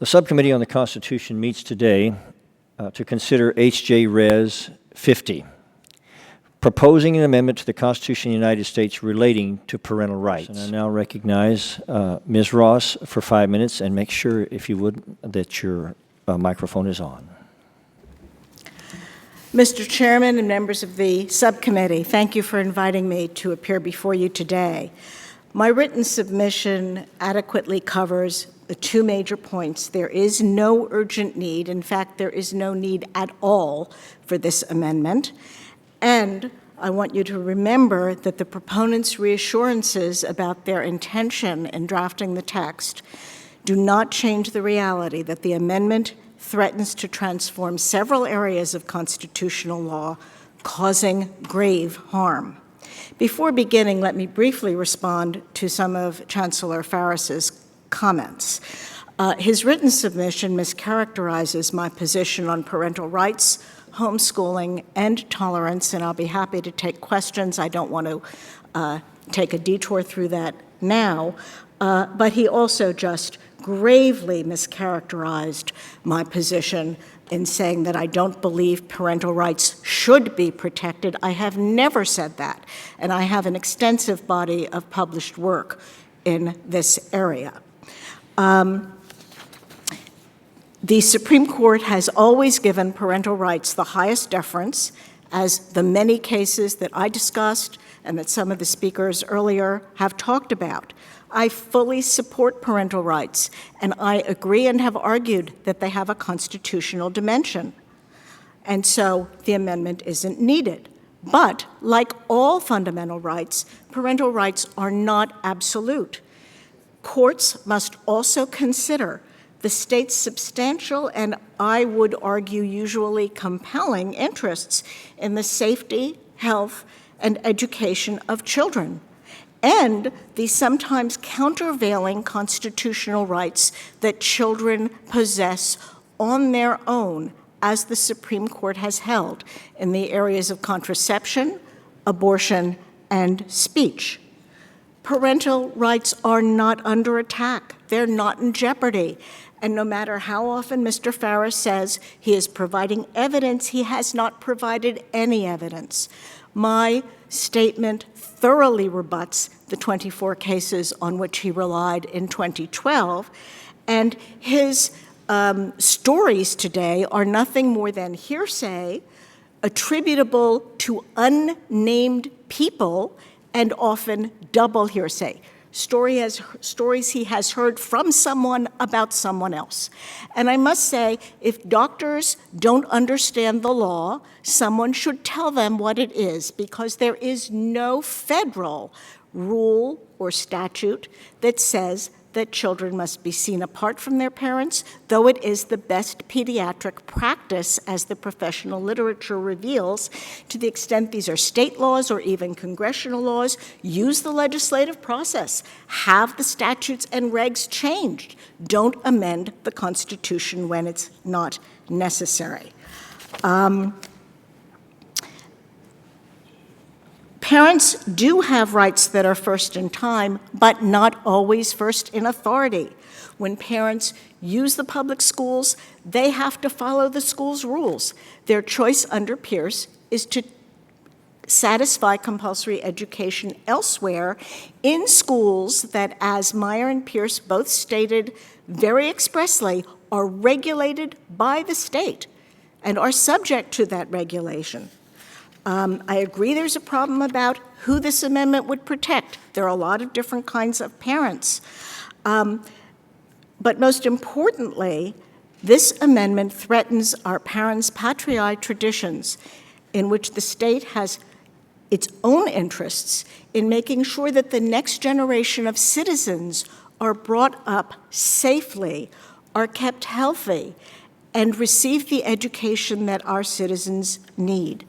The Subcommittee on the Constitution meets today to consider H.J. Res. 50, proposing an amendment to the Constitution of the United States relating to parental rights. And I now recognize Ms. Ross for 5 minutes, and make sure, if you would, that your microphone is on. Mr. Chairman and members of the subcommittee, thank you for inviting me to appear before you today. My written submission adequately covers the two major points. There is no urgent need. In fact, there is no need at all for this amendment. And I want you to remember that the proponents' reassurances about their intention in drafting the text do not change the reality that the amendment threatens to transform several areas of constitutional law, causing grave harm. Before beginning, let me briefly respond to some of Chancellor Farris's comments. His written submission mischaracterizes my position on parental rights, homeschooling, and tolerance, and I'll be happy to take questions. I don't want to take a detour through that now, but he also just gravely mischaracterized my position in saying that I don't believe parental rights should be protected. I have never said that, and I have an extensive body of published work in this area. The Supreme Court has always given parental rights the highest deference, as the many cases that I discussed and that some of the speakers earlier have talked about. I fully support parental rights, and I agree and have argued that they have a constitutional dimension. And so the amendment isn't needed. But like all fundamental rights, parental rights are not absolute. Courts must also consider the state's substantial and, I would argue, usually compelling interests in the safety, health, and education of children, and the sometimes countervailing constitutional rights that children possess on their own, as the Supreme Court has held in the areas of contraception, abortion, and speech. Parental rights are not under attack. They're not in jeopardy. And no matter how often Mr. Farris says he is providing evidence, he has not provided any evidence. My statement thoroughly rebuts the 24 cases on which he relied in 2012, and his stories today are nothing more than hearsay attributable to unnamed people and often double hearsay. Stories he has heard from someone about someone else. And I must say, if doctors don't understand the law, someone should tell them what it is, because there is no federal rule or statute that says that children must be seen apart from their parents, though it is the best pediatric practice, as the professional literature reveals. To the extent these are state laws or even congressional laws, use the legislative process. Have the statutes and regs changed. Don't amend the Constitution when it's not necessary. Parents do have rights that are first in time, but not always first in authority. When parents use the public schools, they have to follow the school's rules. Their choice under Pierce is to satisfy compulsory education elsewhere in schools that, as Meyer and Pierce both stated very expressly, are regulated by the state and are subject to that regulation. I agree there's a problem about who this amendment would protect. There are a lot of different kinds of parents. But most importantly, this amendment threatens our parents' patriarchal traditions, in which the state has its own interests in making sure that the next generation of citizens are brought up safely, are kept healthy, and receive the education that our citizens need.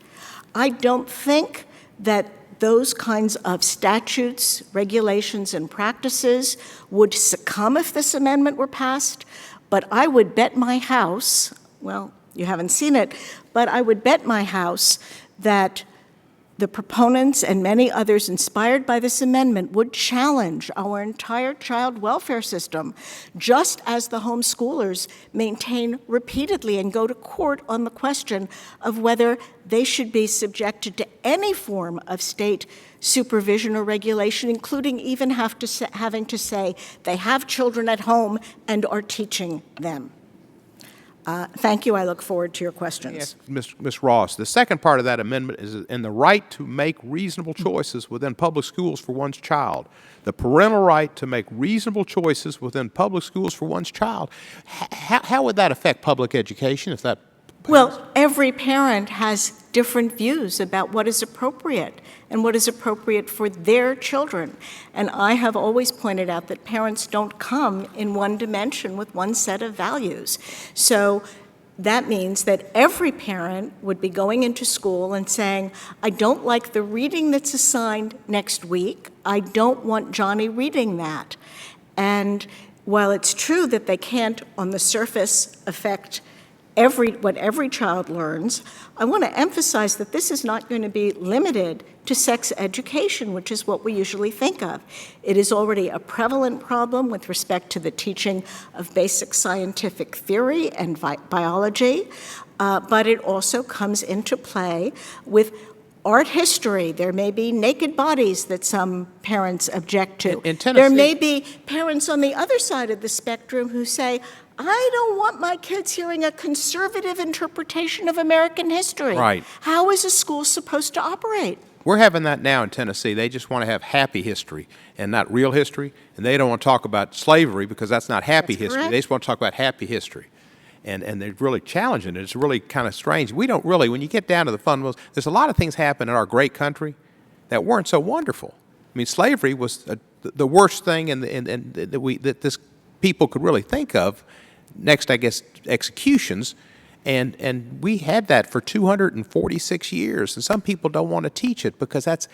I don't think that those kinds of statutes, regulations, and practices would succumb if this amendment were passed, but I would bet my house, well, you haven't seen it, but I would bet my house that the proponents and many others inspired by this amendment would challenge our entire child welfare system, just as the homeschoolers maintain repeatedly and go to court on the question of whether they should be subjected to any form of state supervision or regulation, including even having to say they have children at home and are teaching them. Thank you. I look forward to your questions. Yes, Ms. Ross, the second part of that amendment is in the right to make reasonable choices within public schools for one's child. The parental right to make reasonable choices within public schools for one's child. How would that affect public education if that? Well, every parent has different views about what is appropriate and what is appropriate for their children. And I have always pointed out that parents don't come in one dimension with one set of values. So that means that every parent would be going into school and saying, I don't like the reading that's assigned next week. I don't want Johnny reading that. And while it's true that they can't, on the surface, affect what every child learns, I want to emphasize that this is not going to be limited to sex education, which is what we usually think of. It is already a prevalent problem with respect to the teaching of basic scientific theory and biology, but it also comes into play with art history. There may be naked bodies that some parents object to. In Tennessee, there may be parents on the other side of the spectrum who say, I don't want my kids hearing a conservative interpretation of American history. Right. How is a school supposed to operate? We're having that now in Tennessee. They just want to have happy history and not real history. And they don't want to talk about slavery because that's not happy history. Correct. They just want to talk about happy history. And they're really challenging it. It's really kind of strange. We don't really, when you get down to the fundamentals, there's a lot of things happen in our great country that weren't so wonderful. I mean, slavery was the worst thing that this people could really think of. Next, I guess, executions. And we had that for 246 years. And some people don't want to teach it because that's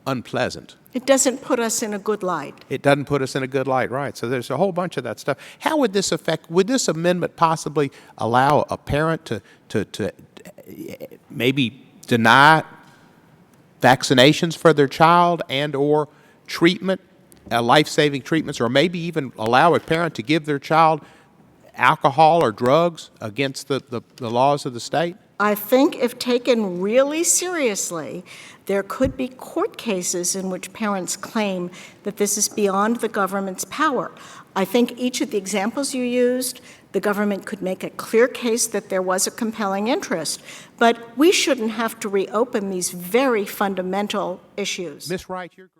unpleasant. It doesn't put us in a good light. It doesn't put us in a good light, right. So there's a whole bunch of that stuff. How would this affect, would this amendment possibly allow a parent to maybe deny vaccinations for their child and or treatment, life-saving treatments, or maybe even allow a parent to give their child alcohol or drugs against the laws of the state? I think if taken really seriously, there could be court cases in which parents claim that this is beyond the government's power. I think each of the examples you used, the government could make a clear case that there was a compelling interest. But we shouldn't have to reopen these very fundamental issues. Ms. Wright, you're